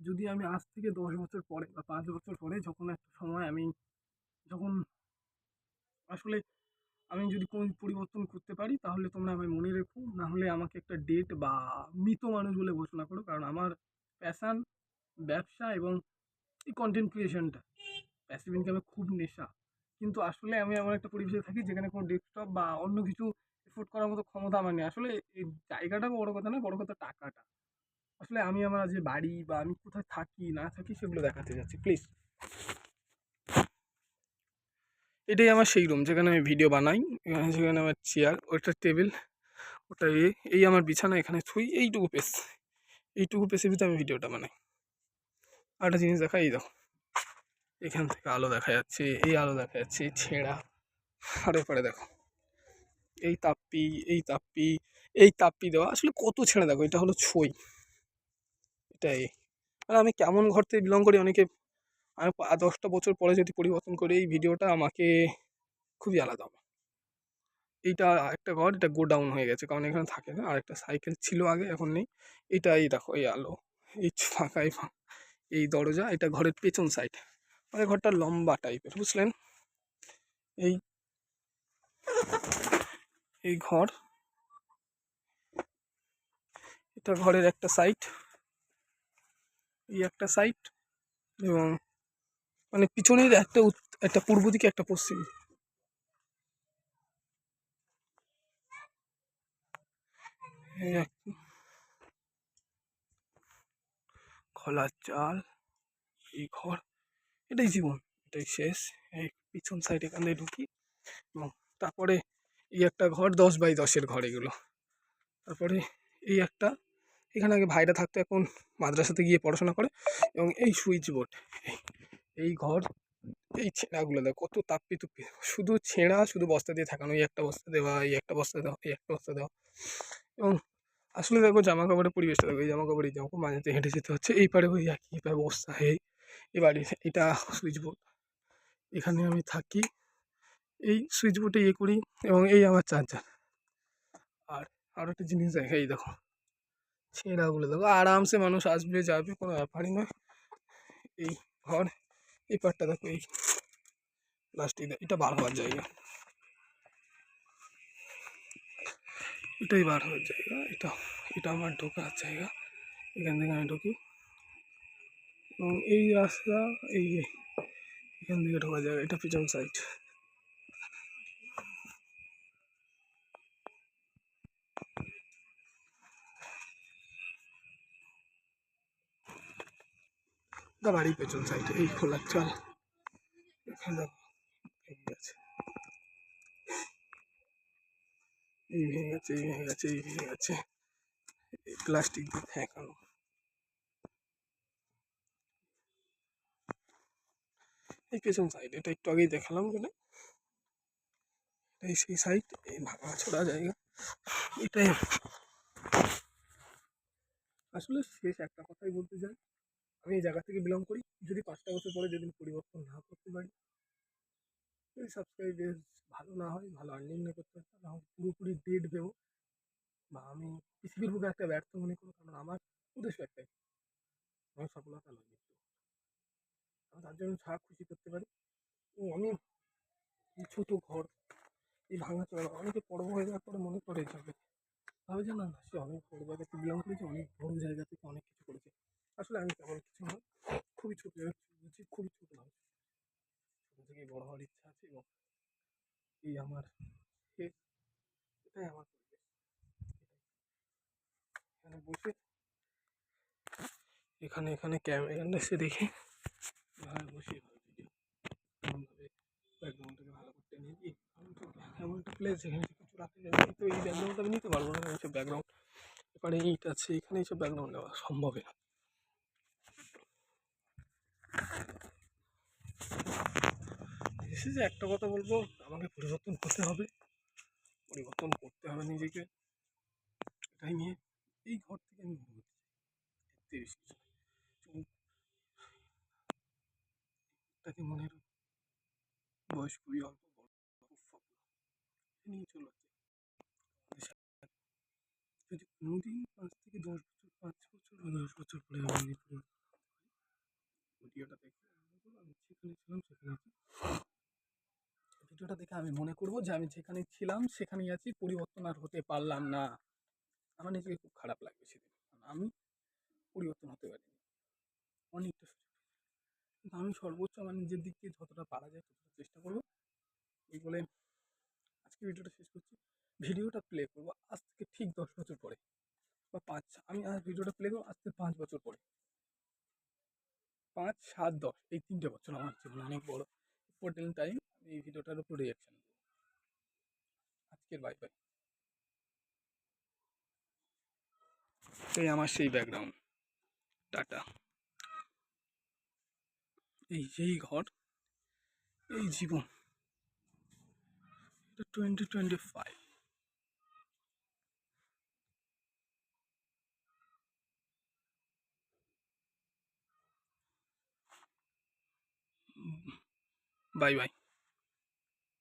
যদি আমি আজ থেকে 10 বছর পরে বা 5 বছর পরে যখন একটা সময় যখন আসলে আমি যদি কোনো পরিবর্তন করতে পারি তাহলে তোমরা আমায় মনে রেখো, না হলে আমাকে একটা ডেড বা মৃত মানুষ বলে ঘোষণা করো। কারণ আমার প্যাশান ব্যবসা এবং এই কন্টেন্ট ক্রিয়েশনটা প্যাসিভ ইনকামে খুব নেশা। কিন্তু আসলে আমি এমন একটা পরিবেশে থাকি যেখানে কোনো ডেস্কটপ বা অন্য কিছু এফোর্ড করার মতো ক্ষমতা আমার নেই। আসলে এই জায়গাটা বড় কথা না, বড় কথা টাকাটা। আসলে আমি আমার যে বাড়ি বা আমি কোথায় থাকি না থাকি সেগুলো দেখাতে যাচ্ছি প্লিজ। এটাই আমার সেই রুম যেখানে আমি ভিডিও বানাই। যেখানে আমার চেয়ার, ওইটা টেবিল, ওটা এই আমার বিছানা, এখানে শুই, এইটুকু পেসের ভিতরে আমি ভিডিওটা বানাই। আর একটা জিনিস দেখা, এই দেখো এখান থেকে আলো দেখা যাচ্ছে, এই আলো দেখা যাচ্ছে, এই ছেঁড়া। আর এপারে দেখো এই তাপ্পি, এই তাপ্পি, এই তাপ্পি দেওয়া, আসলে কত ছেঁড়া দেখো। এটা হলো ছই, এটাই। মানে আমি কেমন ঘর থেকে বিলং করি অনেকে, আমি 10টা বছর পরে যদি পরিবর্তন করি এই ভিডিওটা আমাকে খুবই আলাদা হবে। এইটা একটা ঘর, এটা গোডাউন হয়ে গেছে কারণ এখানে থাকে না। আর একটা সাইকেল ছিল আগে, এখন নেই। এটাই দেখো, এই আলো, এই ফাঁকা, এই দরজা, এটা ঘরের পেছন সাইড। মানে ঘরটা লম্বা টাইপের, বুঝলেন? এই এই ঘর, এটা ঘরের একটা সাইড, এই একটা সাইড, এবং মানে পিছনের একটা পূর্ব দিকে, একটা পশ্চিম। এই খোলার চাল, এই ঘর, এটাই জীবন, এটাই শেষ। এই পিছন সাইড এখান থেকে ঢুকি, এবং তারপরে এই একটা ঘর, 10x10-এর ঘর এগুলো। তারপরে এই একটা, এখানে আগে ভাইরা থাকতো, এখন মাদ্রাসাতে গিয়ে পড়াশোনা করে। এবং এই সুইচ বোর্ড, এই ঘর, এই ছেঁড়াগুলো দেখো কত তাপ্পি তুপ্পি, শুধু ছেঁড়া, শুধু বস্তা দিয়ে থাকানো, এই একটা বস্তা দেওয়া, এই একটা বস্তা দেওয়া, এই একটা বস্তা দেওয়া। এবং আসলে দেখো জামা কাপড়ের পরিবেশটা দেখো, এই জামা কাপড় মাঝে হেঁটে যেতে হচ্ছে, এই পারে ওই একই অবস্থা। এই বাড়ি, এটা সুইচ বোর্ড, এখানে আমি থাকি, এই সুইচ বোর্ডে করি, এবং এই আমার চার্জার। আর আরও একটা জিনিস দেখে, এই দেখো ছেঁড়াগুলো দেখো, আরামসে মানুষ আসবে যাবে, কোনো ব্যাপারই নয়। এই ঘর, এই পাটটা দেখো, এই প্লাস্টিক, এটা বার হওয়ার জায়গা, এটাই বার হওয়ার জায়গা। এটা আমার ঢোকার জায়গা, এখান থেকে আমি ঢুকি। এবং এই রাস্তা, এখান থেকে ঢোকার জায়গা, এটা পিছন সাইড। বাড়ির পেছন সাইড, এই খোলার চাল, এখানে দেখো ভেঙে গেছে, এই ভেঙে গেছে, এই ভেঙে গেছে, এই ভেঙে গেছে, এই প্লাস্টিক দিয়ে ঠেকানো। এই পেছন সাইড, এটা একটু আগেই দেখালাম বলে, এই সেই সাইড, এই ভাঙা ছোড়া জায়গা, এটাই। আসলে শেষ একটা কথাই বলতে চাই, আমি এই জায়গা থেকে বিলং করি। যদি 5টা বছর পরে যদি পরিবর্তন না করতে পারি, যদি সাবস্ক্রাইব বেশ ভালো না হয়, ভালো আর্নিং না করতে পারি, তাহলে পুরোপুরি ডেড দেবো, বা আমি পৃথিবীর বুকে একটা ব্যর্থ মনে করবো। কারণ আমার উদ্দেশ্য একটাই, আমার সফলতা নয় মৃত্যু। আমি তার জন্য যা খুশি করতে পারি। ও আমি এই ছোটো ঘর, এই ভাঙা চোরা, অনেকে বড় হয়ে যাওয়ার পরে মনে করে যাবে, ভাবে যে না না, সে অনেক বড় জায়গা থেকে বিলং করেছে, অনেক বড় জায়গা থেকে অনেক কিছু করেছে। আসলে আমি তেমন কিছু নয়, খুবই ছোটো জায়গা থেকে, খুবই ছোটো মানুষ, ছোটো থেকেই বড় হওয়ার ইচ্ছা আছে। এবং এই আমার শেষ, এটাই আমার পরিবেশ। এখানে বসে, এখানে ক্যামেরা এসে দেখে ঘরে বসে ভিডিও, এমনভাবে ব্যাকগ্রাউন্ডটাকে ভালো করতে নিয়ে গিয়ে, এমন একটা প্লেস যেখানে কিছু রাখা যাবে, কিন্তু এই ব্যাকগ্রাউন্ডটা আমি নিতে পারবো না, এইসব ব্যাকগ্রাউন্ড, এখানে ইট আছে, এখানে এইসব ব্যাকগ্রাউন্ড নেওয়া সম্ভব না। শেষে একটা কথা বলবো, আমাকে পরিবর্তন করতে হবে, নিজেকে, এটাই নিয়ে এই ঘর থেকে আমি বেরোতে চাই। বেশি কিছু না। তাকে মনের বয়স খুবই অল্প, বড় খুব স্বপ্ন নিয়ে চলে যাচ্ছে। যদি কোনোদিন 5 থেকে 10 বছর, 5 বছর বা 10 বছর পরে আমি ভিডিওটা দেখে আমি যেখানে ছিলাম সেখানে আছি। ভিডিওটা দেখে আমি মনে করব যে আমি যেখানে ছিলাম সেখানেই আছি, পরিবর্তন আর হতে পারলাম না। আমার নিজেকে খুব খারাপ লাগবে সেদিন, কারণ আমি পরিবর্তন হতে পারিনি অনেকটা সুযোগ পেয়েছি। কিন্তু আমি সর্বোচ্চ আমার নিজের দিক দিয়ে যতটা পারা যায় ততটা চেষ্টা করবো। এই বলে আজকে ভিডিওটা শেষ করছি। ভিডিওটা প্লে করবো আজ থেকে ঠিক 10 বছর পরে বা 5, আমি আজ ভিডিওটা প্লে করবো আজ থেকে 5 বছর পরে। 5, 7, 10 এই 3টে বছর আমার জীবনে অনেক বড় ইম্পর্টেন্ট টাইম। আমি এই ভিডিওটার উপর রিয়াকশন দেবো। আজকের বাই বাই। এই আমার সেই ব্যাকগ্রাউন্ড। টাটা। এই যেই ঘর, এই জীবন, এটা 2025। Bye bye.